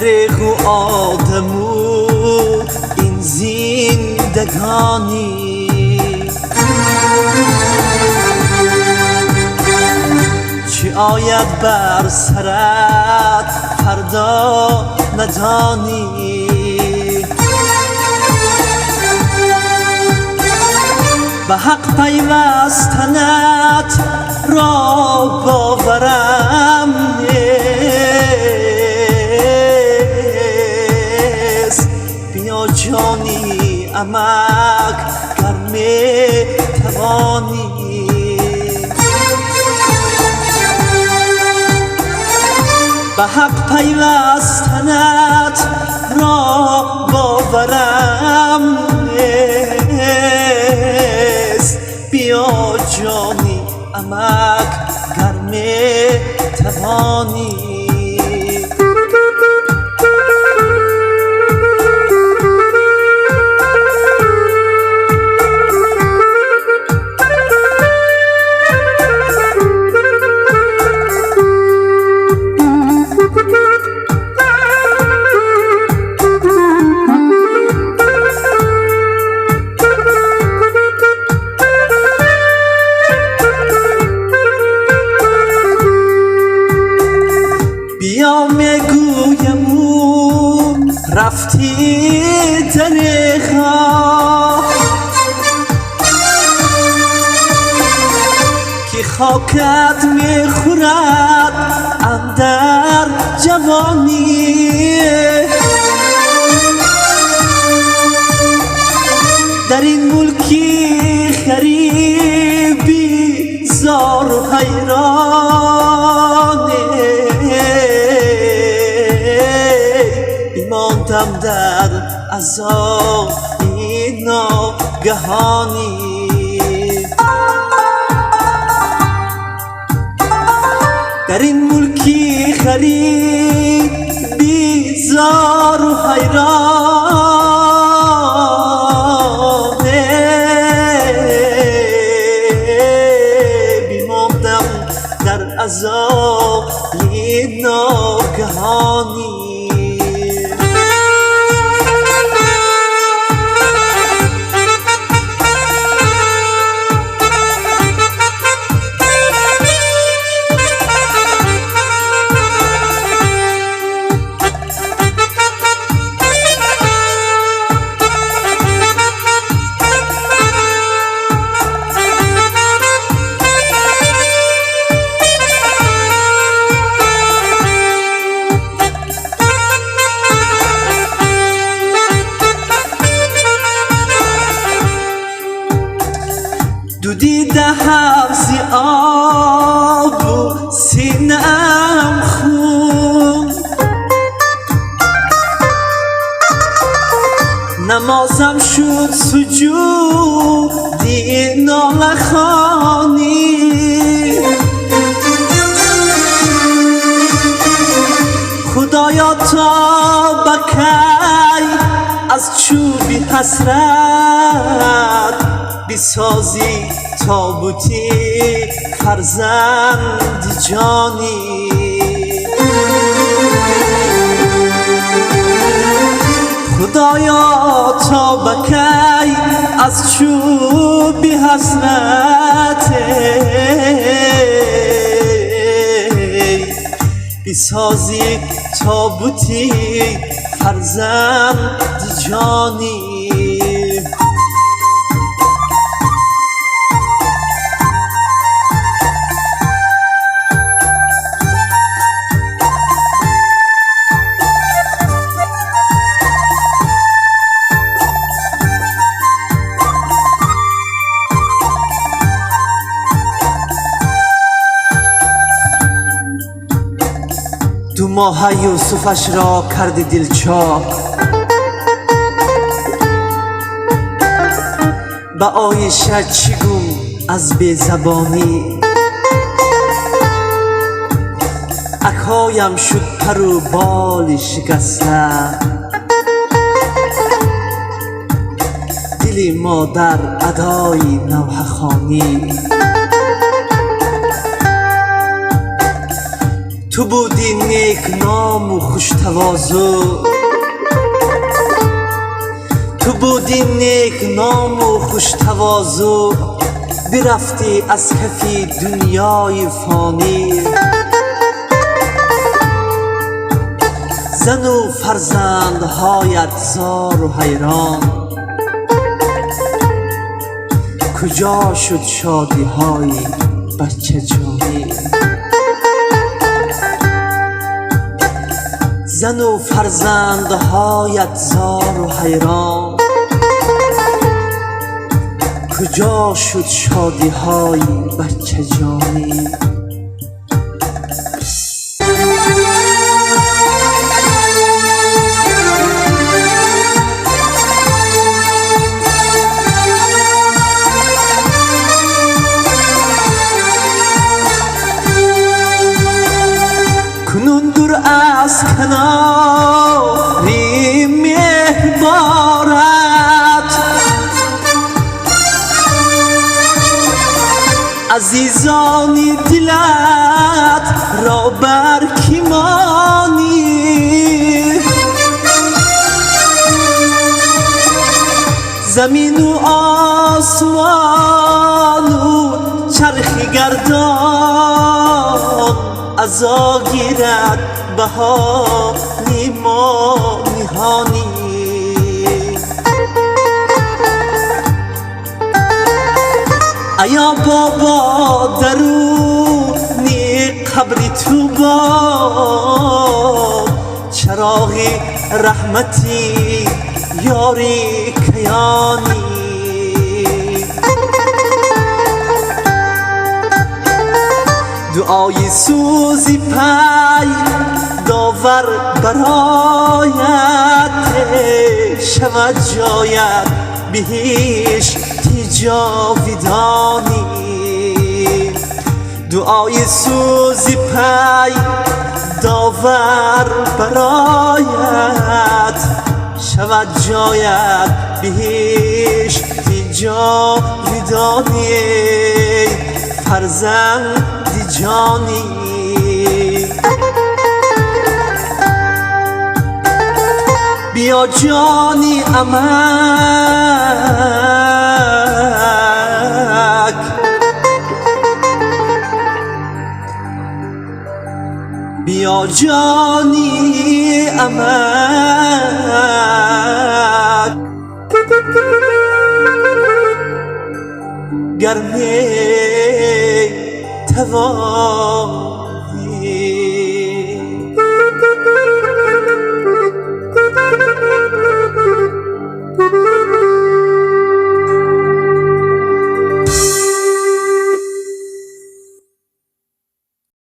دریغ و آدمو این زندگانی چی آید بر سرت فردا ندانی به حق پیوستنت را باورم نیست بیا جانی عمک گر می توانی به حق پیوستنت را باورم نیست بیا جانی عمک گر می توانی بیا میگویم اون رفتی دریغا که خاکت میخورد اندر جوانی در این ملکی غریبی زار و حیرانه ماندم در عذاب این ناگهانی در این ملکی غریب بیزار و حیرانه بیماندم در عذاب این ناگهانی دو دیده حوضی آب و سینه‌ام خون نمازم شد سجودی ناله خوانی خدایا تا بکی از چوبی حسرت بسازی تابوتی فرزند جانی خدایا تا بکی از چوبی حسرت بسازی تابوتی فرزند جانی دو ماه یوسفش را کرد دلچاک به عایشه چی گم از بی‌زبانی اکهایم شد پر و بال شکسته دل مادر ادای نوحه خوانی تو بودی نیک نام و خوش تواضع، تو بودی نیک نام و خوش تواضع، برفتی از کفی دنیای فانی. زن و فرزندهایت زار و حیران، کجا شد شادی های بچه جانی؟ زن و فرزندهایت زار و حیران، کجا شد شادی های بچه جانی؟ کنون دور از کناری مهربارت، عزیزانی دلت را بر کی مانی؟ زمین و آسمان و چرخ گردان، عزا گیرد بهانی ما نهانی. ایا بابا درونی قبری تو با چراغ رحمتی یاری کیانی. دعای سوزی پی داور برایت، شود جایت بهشتی جاودانی. دعای سوزی پی داور برایت، شود جایت بهشتی جاودانی. فرزندی جانی، بیا جانی امک، بیا جانی امک. گر می توانی